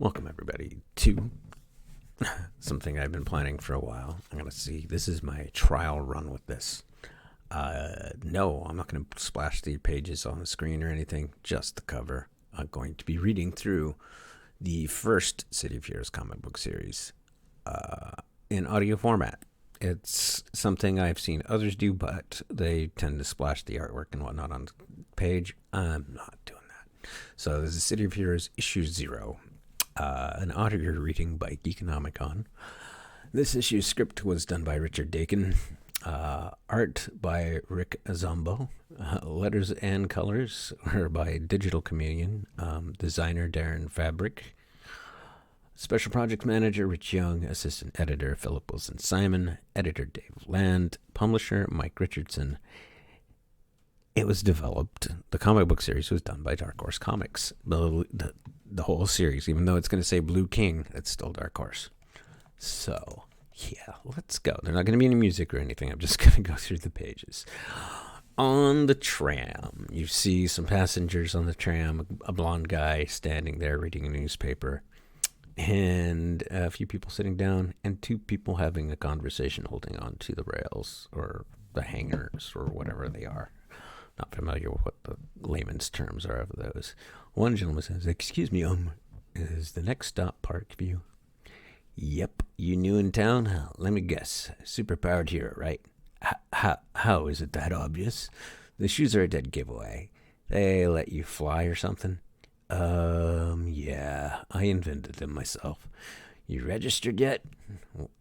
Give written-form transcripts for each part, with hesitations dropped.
Welcome, everybody, to something I've been planning for a while. I'm going to see. This is my trial run with this. No, I'm not going to splash the pages on the screen or anything, just the cover. I'm going to be reading through the first City of Heroes comic book series in audio format. It's something I've seen others do, but they tend to splash the artwork and whatnot on the page. I'm not doing that. So this is City of Heroes issue 0. An audio reading by Geekanomicon. This issue's script was done by Richard Dakin. Art by Rick Zombo. Letters and colors are by Digital Chameleon. Designer Darren Fabric. Special projects manager Rich Young. Assistant editor Philip Wilson Simon. Editor Dave Land. Publisher Mike Richardson. It was developed. The comic book series was done by Dark Horse Comics. The whole series, even though it's going to say Blue King, it's still Dark Horse. So, yeah, let's go. There's not going to be any music or anything. I'm just going to go through the pages. On the tram, you see some passengers on the tram, a blonde guy standing there reading a newspaper, and a few people sitting down, and two people having a conversation holding on to the rails or the hangers or whatever they are. Not familiar with what the layman's terms are of those. One gentleman says, "Excuse me, is the next stop Parkview?" "Yep, you new in town? Let me guess. Superpowered hero, right? How is it that obvious? The shoes are a dead giveaway. They let you fly or something?" Yeah, I invented them myself." "You registered yet?"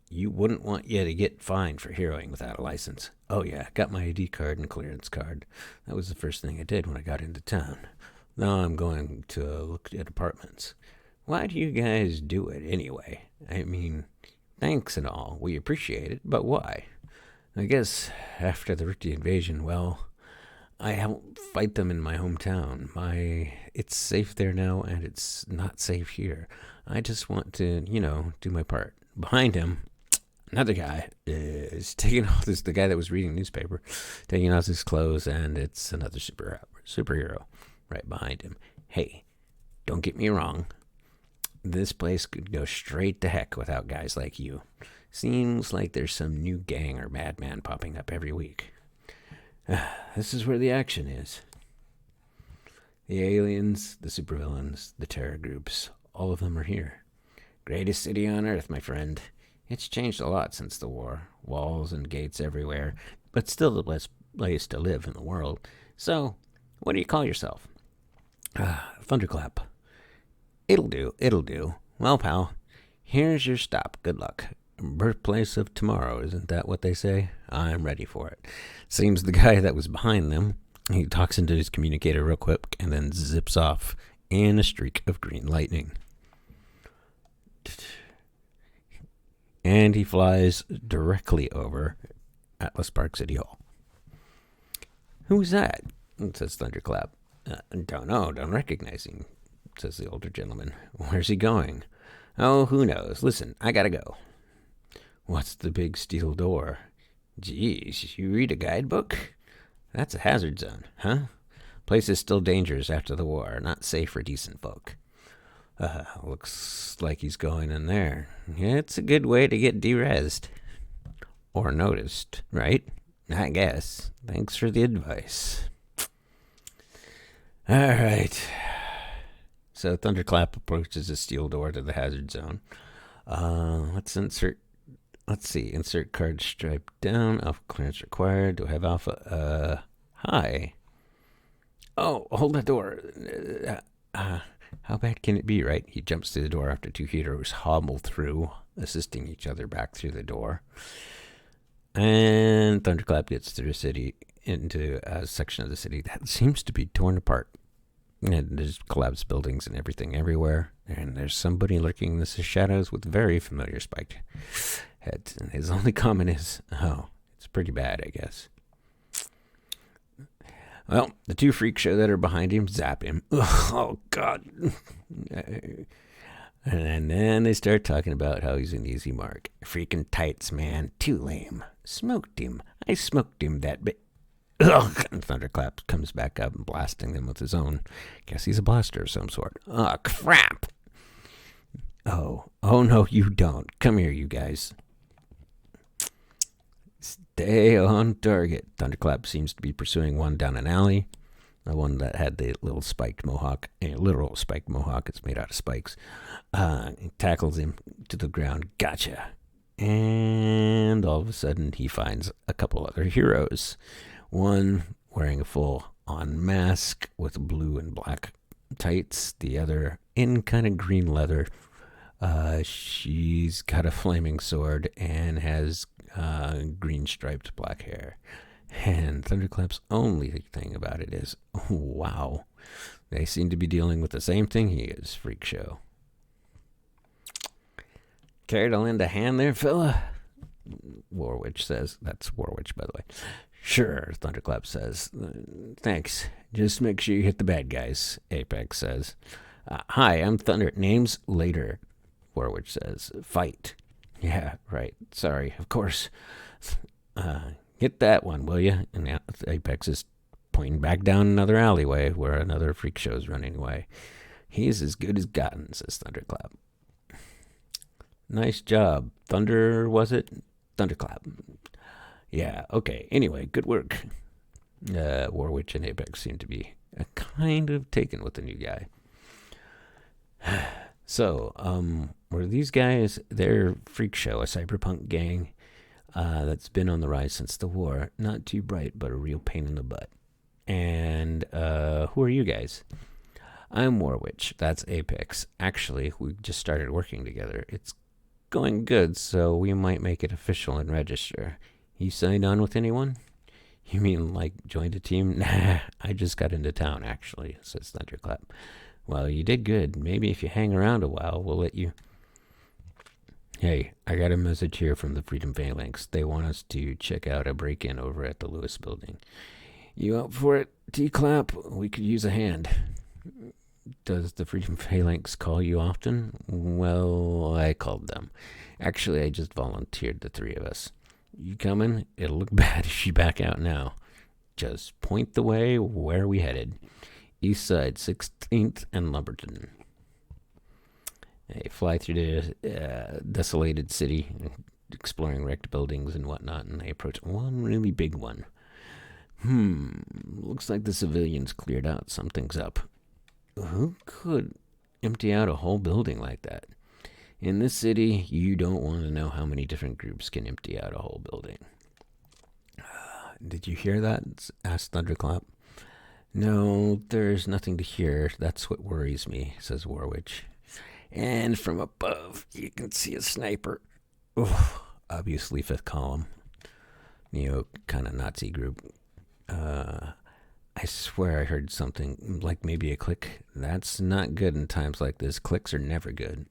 "You wouldn't want you to get fined for heroing without a license." "Oh yeah, got my ID card and clearance card. That was the first thing I did when I got into town. Now I'm going to look at apartments." "Why do you guys do it anyway? I mean, thanks and all. We appreciate it, but why?" "I guess after the Rookie invasion, well, I helped fight them in my hometown. It's safe there now, and it's not safe here. I just want to, do my part." Behind him, another guy is taking off the guy that was reading the newspaper, taking off his clothes, and it's another superhero right behind him. "Hey, don't get me wrong. This place could go straight to heck without guys like you. Seems like there's some new gang or madman popping up every week. This is where the action is. The aliens, the supervillains, the terror groups, all of them are here. Greatest city on Earth, my friend. It's changed a lot since the war. Walls and gates everywhere, but still the best place to live in the world. So, what do you call yourself?" "Thunderclap." It'll do. Well, pal, here's your stop. Good luck. Birthplace of tomorrow, isn't that what they say? I'm ready for it." Seems the guy that was behind them, he talks into his communicator real quick and then zips off in a streak of green lightning. And he flies directly over Atlas Park City Hall. "Who's that?" says Thunderclap. Don't know, don't recognize him," says the older gentleman. "Where's he going?" "Oh, who knows? Listen, I gotta go." "What's the big steel door?" "Geez, you read a guidebook? That's a hazard zone, huh? Place is still dangerous after the war, not safe for decent folk." Looks like he's going in there. It's a good way to get derezzed. Or noticed, right? I guess. Thanks for the advice. All right. So Thunderclap approaches the steel door to the hazard zone. Let's see. Insert card stripe down. Alpha clearance required. Do I have alpha? Hi. Oh, hold the door. How bad can it be, right? He jumps through the door after two heroes hobble through, assisting each other back through the door. And Thunderclap gets through the city into a section of the city that seems to be torn apart. And there's collapsed buildings and everything everywhere. And there's somebody lurking in the shadows with very familiar spiked heads. And his only comment is, "Oh, it's pretty bad, I guess." Well, the two freak show that are behind him zap him. Oh, God. And then they start talking about how he's an easy mark. "Freaking tights, man. Too lame. Smoked him. I smoked him that bit." Ugh, and Thunderclap comes back up and blasting them with his own. Guess he's a blaster of some sort. Oh, crap. Oh no, you don't. Come here, you guys. Stay on target. Thunderclap seems to be pursuing one down an alley. The one that had the little spiked mohawk, a literal spiked mohawk. It's made out of spikes. He tackles him to the ground. Gotcha. And all of a sudden, he finds a couple other heroes. One wearing a full-on mask with blue and black tights. The other in kind of green leather. She's got a flaming sword and has green striped black hair. And Thunderclap's only thing about it is, wow, they seem to be dealing with the same thing he is, freak show. Care to lend a hand there, fella? Warwitch says. That's Warwitch, by the way. Sure, Thunderclap says. Thanks. Just make sure you hit the bad guys, Apex says. Hi, I'm Thunder. Names later, Warwitch says. Fight. Yeah, right. Sorry, of course. Hit that one, will you? And Apex is pointing back down another alleyway where another freak show's running away. He's as good as gotten, says Thunderclap. Nice job. Thunder, was it? Thunderclap. Yeah, okay. Anyway, good work. Warwitch and Apex seem to be kind of taken with the new guy. So, were these guys, they're freak show, a cyberpunk gang that's been on the rise since the war. Not too bright, but a real pain in the butt. And who are you guys? I'm Warwitch. That's Apex. Actually, we just started working together. It's going good, so we might make it official and register. You signed on with anyone? You mean like joined a team? Nah, I just got into town, actually, says Thunderclap. Well, you did good. Maybe if you hang around a while, we'll let you... Hey, I got a message here from the Freedom Phalanx. They want us to check out a break-in over at the Lewis building. You up for it, T-Clap? We could use a hand. Does the Freedom Phalanx call you often? Well, I called them. Actually, I just volunteered the three of us. You coming? It'll look bad if you back out now. Just point the way. Where are we headed? East side, 16th and Lumberton. They fly through the desolated city, exploring wrecked buildings and whatnot, and they approach one really big one. Looks like the civilians cleared out. Something's up. Who could empty out a whole building like that? In this city, you don't want to know how many different groups can empty out a whole building. Did you hear that? Asked Thunderclap. No, there's nothing to hear. That's what worries me, says Warwitch. And from above, you can see a sniper. Oof, obviously fifth column. Kind of Nazi group. I swear I heard something, like maybe a click. That's not good in times like this. Clicks are never good.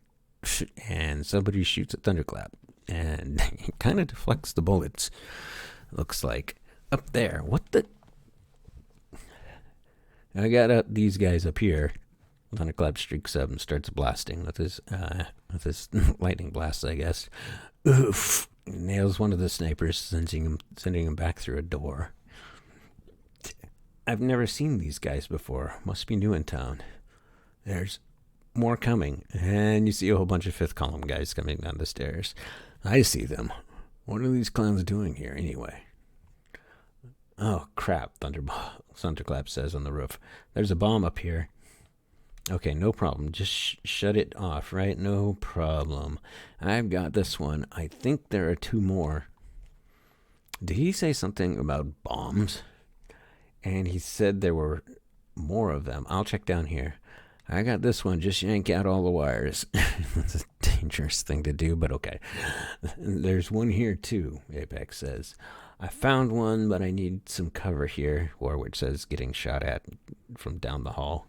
And somebody shoots at Thunderclap. And he kind of deflects the bullets. Looks like. Up there. What the... I got these guys up here. Thunderclap streaks up and starts blasting with his lightning blast, I guess. Oof! Nails one of the snipers, sending him back through a door. I've never seen these guys before. Must be new in town. There's more coming, and you see a whole bunch of fifth column guys coming down the stairs. I see them. What are these clowns doing here, anyway? Oh, crap, Thunderclap says on the roof. There's a bomb up here. Okay, no problem. Just shut it off, right? No problem. I've got this one. I think there are two more. Did he say something about bombs? And he said there were more of them. I'll check down here. I got this one. Just yank out all the wires. That's a dangerous thing to do, but okay. There's one here, too, Apex says. I found one, but I need some cover here, Warwitch says, getting shot at from down the hall.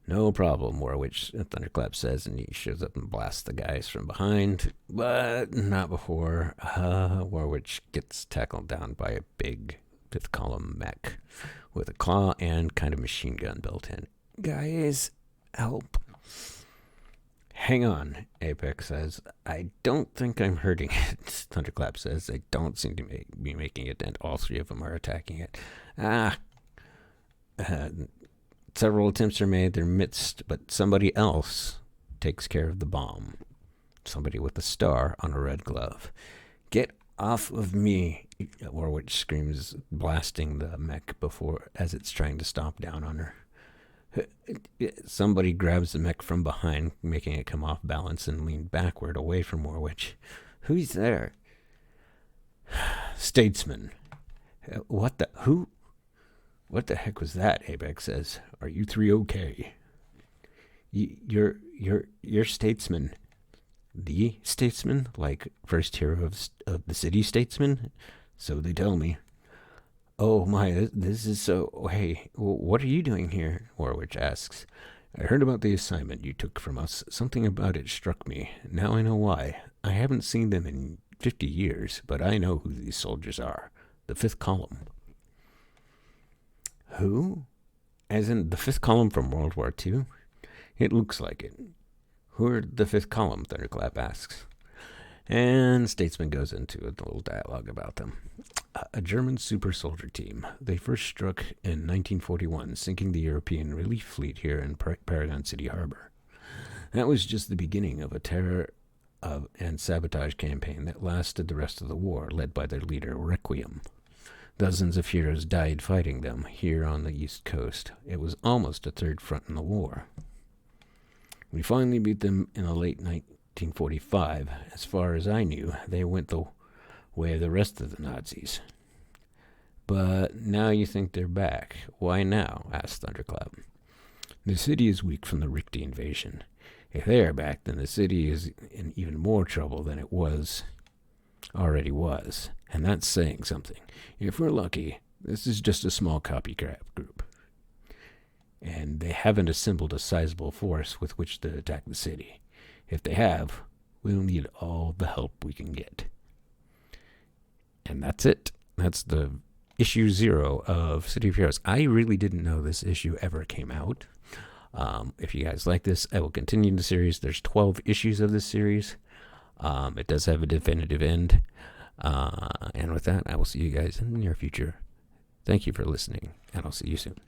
No problem, Warwitch, Thunderclap says, and he shows up and blasts the guys from behind, but not before Warwitch gets tackled down by a big fifth column mech with a claw and kind of machine gun built in. Guys, help. Hang on, Apex says. I don't think I'm hurting it, Thunderclap says. They don't seem to be making a dent. All three of them are attacking it. Several attempts are made. They're missed, but somebody else takes care of the bomb. somebody with a star on a red glove. Get off of me, Warwitch screams, blasting the mech as it's trying to stomp down on her. Somebody grabs the mech from behind, making it come off balance and lean backward away from Warwitch. Who's there? Statesman. What the heck was that? Apex says. Are you three okay? You're Statesman. The Statesman? Like first hero of the city Statesman? So they tell me. Oh my, this is so... Hey, what are you doing here? Warwitch asks. I heard about the assignment you took from us. Something about it struck me. Now I know why. I haven't seen them in 50 years, but I know who these soldiers are. The Fifth Column. Who? As in the Fifth Column from World War II? It looks like it. Who are the Fifth Column? Thunderclap asks. And Statesman goes into a little dialogue about them. A German super soldier team. They first struck in 1941, sinking the European relief fleet here in Paragon City Harbor. That was just the beginning of a terror and sabotage campaign that lasted the rest of the war, led by their leader, Requiem. Dozens of heroes died fighting them here on the East Coast. It was almost a third front in the war. We finally beat them in the late 1945. As far as I knew, they went the way of the rest of the Nazis. But now you think they're back. Why now? Asked Thunderclap. The city is weak from the Richti invasion. If they are back, then the city is in even more trouble than it already was. And that's saying something. If we're lucky, this is just a small copycat group. And they haven't assembled a sizable force with which to attack the city. If they have, we'll need all the help we can get. And that's it. That's the issue 0 of City of Heroes. I really didn't know this issue ever came out. If you guys like this, I will continue the series. There's 12 issues of this series. It does have a definitive end. And with that, I will see you guys in the near future. Thank you for listening, and I'll see you soon.